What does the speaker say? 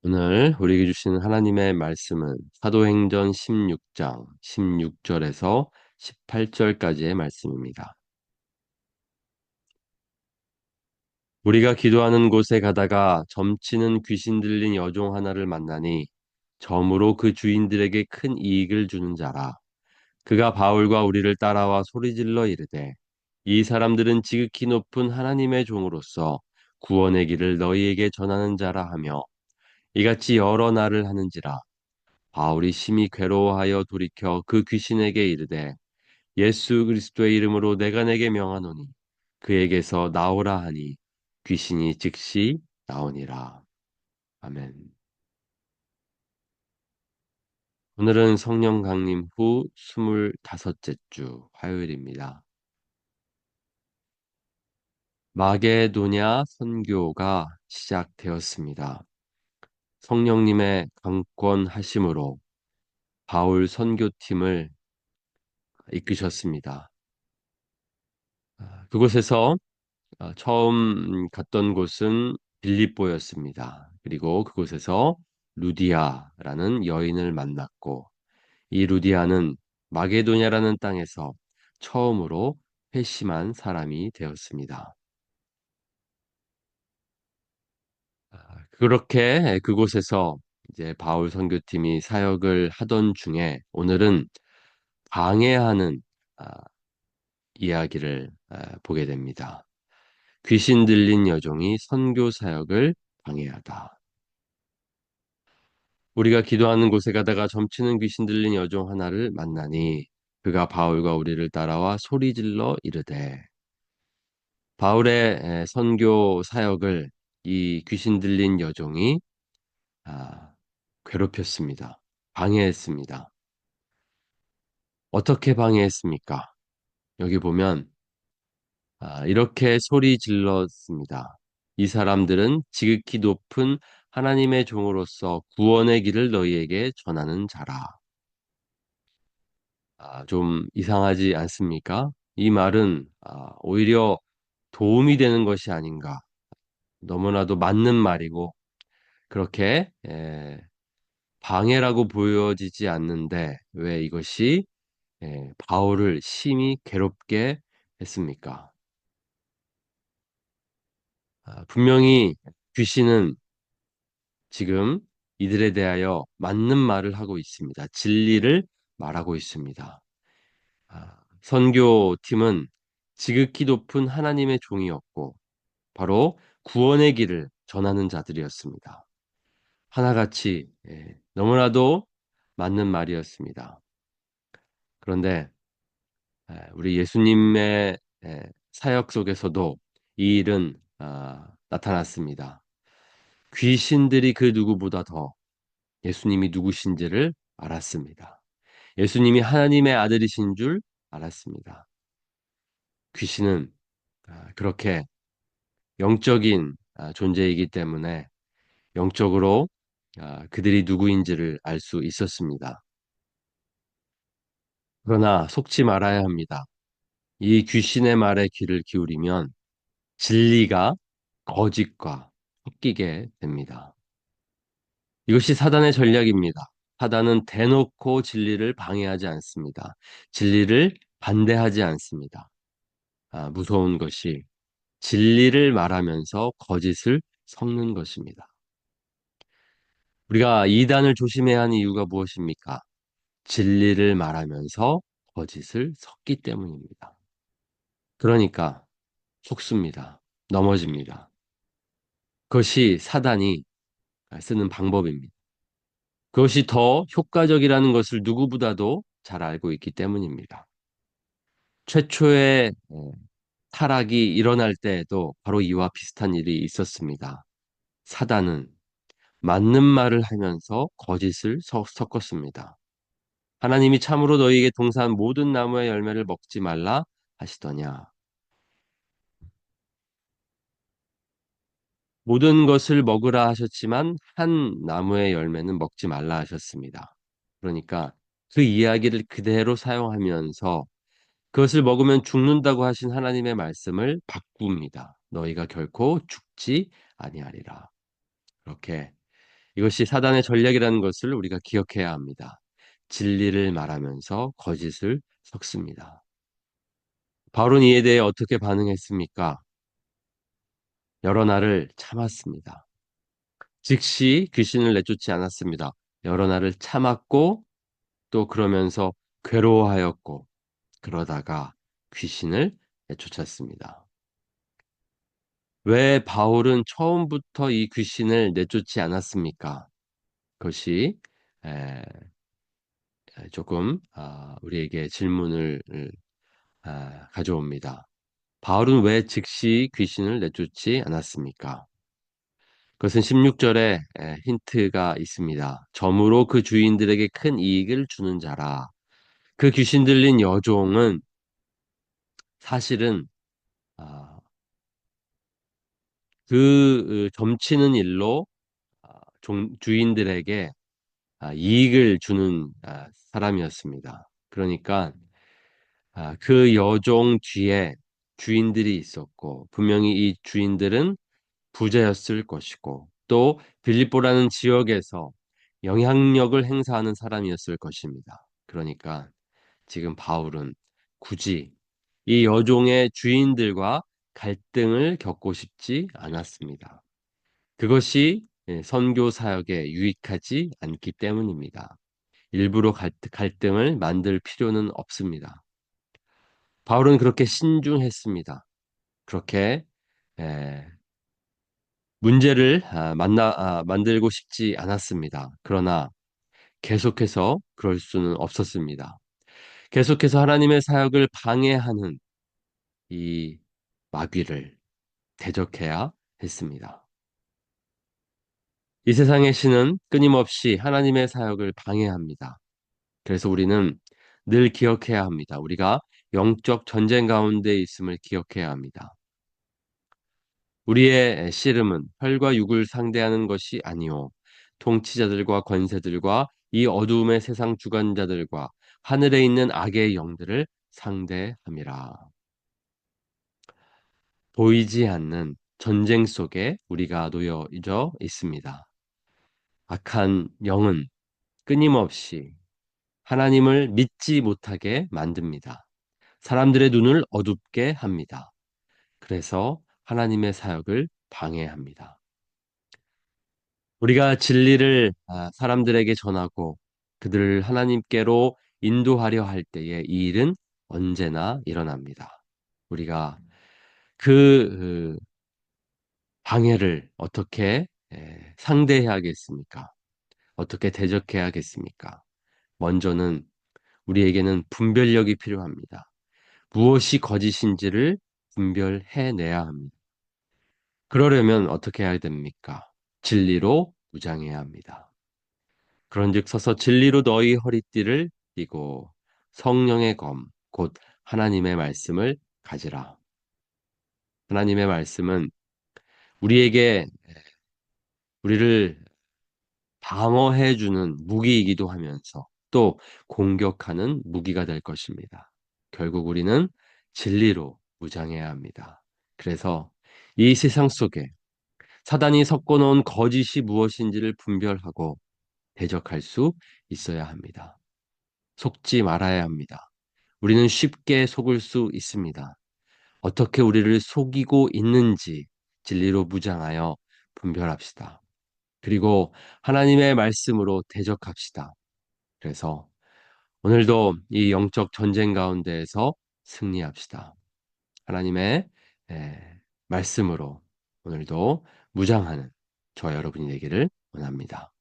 오늘 우리에게 주시는 하나님의 말씀은 사도행전 16장 16절에서 18절까지의 말씀입니다. 우리가 기도하는 곳에 가다가 점치는 귀신 들린 여종 하나를 만나니 점으로 그 주인들에게 큰 이익을 주는 자라. 그가 바울과 우리를 따라와 소리질러 이르되 이 사람들은 지극히 높은 하나님의 종으로서 구원의 길을 너희에게 전하는 자라 하며 이같이 여러 날을 하는지라. 바울이 심히 괴로워하여 돌이켜 그 귀신에게 이르되 예수 그리스도의 이름으로 내가 내게 명하노니 그에게서 나오라 하니 귀신이 즉시 나오니라. 아멘. 오늘은 성령 강림 후 25째 주 화요일입니다. 마게도냐 선교가 시작되었습니다. 성령님의 강권하심으로 바울 선교팀을 이끄셨습니다. 그곳에서 처음 갔던 곳은 빌립보였습니다. 그리고 그곳에서 루디아라는 여인을 만났고 이 루디아는 마게도냐라는 땅에서 처음으로 회심한 사람이 되었습니다. 그렇게 그곳에서 이제 바울 선교팀이 사역을 하던 중에 오늘은 방해하는 아, 이야기를 보게 됩니다. 귀신 들린 여종이 선교 사역을 방해하다. 우리가 기도하는 곳에 가다가 점치는 귀신 들린 여종 하나를 만나니 그가 바울과 우리를 따라와 소리질러 이르되 바울의 선교 사역을 이 귀신 들린 여종이 아, 괴롭혔습니다. 방해했습니다. 어떻게 방해했습니까? 여기 보면 이렇게 소리 질렀습니다. 이 사람들은 지극히 높은 하나님의 종으로서 구원의 길을 너희에게 전하는 자라. 좀 이상하지 않습니까? 이 말은 오히려 도움이 되는 것이 아닌가. 너무나도 맞는 말이고 그렇게 방해라고 보여지지 않는데 왜 이것이 바울을 심히 괴롭게 했습니까? 분명히 귀신은 지금 이들에 대하여 맞는 말을 하고 있습니다. 진리를 말하고 있습니다. 선교팀은 지극히 높은 하나님의 종이었고 바로 구원의 길을 전하는 자들이었습니다. 하나같이 너무나도 맞는 말이었습니다. 그런데 우리 예수님의 사역 속에서도 이 일은 나타났습니다. 귀신들이 그 누구보다 더 예수님이 누구신지를 알았습니다. 예수님이 하나님의 아들이신 줄 알았습니다. 귀신은 그렇게 영적인 존재이기 때문에 영적으로 그들이 누구인지를 알 수 있었습니다. 그러나 속지 말아야 합니다. 이 귀신의 말에 귀를 기울이면 진리가 거짓과 섞이게 됩니다. 이것이 사단의 전략입니다. 사단은 대놓고 진리를 방해하지 않습니다. 진리를 반대하지 않습니다. 무서운 것이 진리를 말하면서 거짓을 섞는 것입니다. 우리가 이단을 조심해야 하는 이유가 무엇입니까? 진리를 말하면서 거짓을 섞기 때문입니다. 그러니까 속습니다. 넘어집니다. 그것이 사단이 쓰는 방법입니다. 그것이 더 효과적이라는 것을 누구보다도 잘 알고 있기 때문입니다. 최초의 타락이 일어날 때에도 바로 이와 비슷한 일이 있었습니다. 사단은 맞는 말을 하면서 거짓을 섞었습니다. 하나님이 참으로 너희에게 동사한 모든 나무의 열매를 먹지 말라 하시더냐. 모든 것을 먹으라 하셨지만 한 나무의 열매는 먹지 말라 하셨습니다. 그러니까 그 이야기를 그대로 사용하면서 그것을 먹으면 죽는다고 하신 하나님의 말씀을 바꿉니다. 너희가 결코 죽지 아니하리라. 그렇게 이것이 사단의 전략이라는 것을 우리가 기억해야 합니다. 진리를 말하면서 거짓을 섞습니다. 바울은 이에 대해 어떻게 반응했습니까? 여러 날을 참았습니다. 즉시 귀신을 내쫓지 않았습니다. 여러 날을 참았고 또 그러면서 괴로워하였고 그러다가 귀신을 내쫓았습니다. 왜 바울은 처음부터 이 귀신을 내쫓지 않았습니까? 그것이 에, 조금 우리에게 질문을 가져옵니다. 바울은 왜 즉시 귀신을 내쫓지 않았습니까? 그것은 16절에 힌트가 있습니다. 점으로 그 주인들에게 큰 이익을 주는 자라. 그 귀신 들린 여종은 사실은 아, 점치는 일로 주인들에게 이익을 주는 사람이었습니다. 그러니까 그 여종 뒤에 주인들이 있었고 분명히 이 주인들은 부자였을 것이고 또 빌립보라는 지역에서 영향력을 행사하는 사람이었을 것입니다. 그러니까 지금 바울은 굳이 이 여종의 주인들과 갈등을 겪고 싶지 않았습니다. 그것이 선교 사역에 유익하지 않기 때문입니다. 일부러 갈등을 만들 필요는 없습니다. 바울은 그렇게 신중했습니다. 그렇게 에, 문제를 만들고 싶지 않았습니다. 그러나 계속해서 그럴 수는 없었습니다. 계속해서 하나님의 사역을 방해하는 이 마귀를 대적해야 했습니다. 이 세상의 신은 끊임없이 하나님의 사역을 방해합니다. 그래서 우리는 늘 기억해야 합니다. 우리가 영적 전쟁 가운데 있음을 기억해야 합니다. 우리의 씨름은 혈과 육을 상대하는 것이 아니요 통치자들과 권세들과 이 어두움의 세상 주관자들과 하늘에 있는 악의 영들을 상대함이라. 보이지 않는 전쟁 속에 우리가 놓여져 있습니다. 악한 영은 끊임없이 하나님을 믿지 못하게 만듭니다. 사람들의 눈을 어둡게 합니다. 그래서 하나님의 사역을 방해합니다. 우리가 진리를 사람들에게 전하고 그들을 하나님께로 인도하려 할 때에 이 일은 언제나 일어납니다. 우리가 그 방해를 어떻게 상대해야겠습니까? 어떻게 대적해야겠습니까? 먼저는 우리에게는 분별력이 필요합니다. 무엇이 거짓인지를 분별해내야 합니다. 그러려면 어떻게 해야 됩니까? 진리로 무장해야 합니다. 그런즉 서서 진리로 너희 허리띠를 띠고 성령의 검, 곧 하나님의 말씀을 가지라. 하나님의 말씀은 우리에게 우리를 방어해주는 무기이기도 하면서 또 공격하는 무기가 될 것입니다. 결국 우리는 진리로 무장해야 합니다. 그래서 이 세상 속에 사단이 섞어놓은 거짓이 무엇인지를 분별하고 대적할 수 있어야 합니다. 속지 말아야 합니다. 우리는 쉽게 속을 수 있습니다. 어떻게 우리를 속이고 있는지 진리로 무장하여 분별합시다. 그리고 하나님의 말씀으로 대적합시다. 그래서 오늘도 이 영적 전쟁 가운데에서 승리합시다. 하나님의 말씀으로 오늘도 무장하는 저와 여러분이 되기를 원합니다.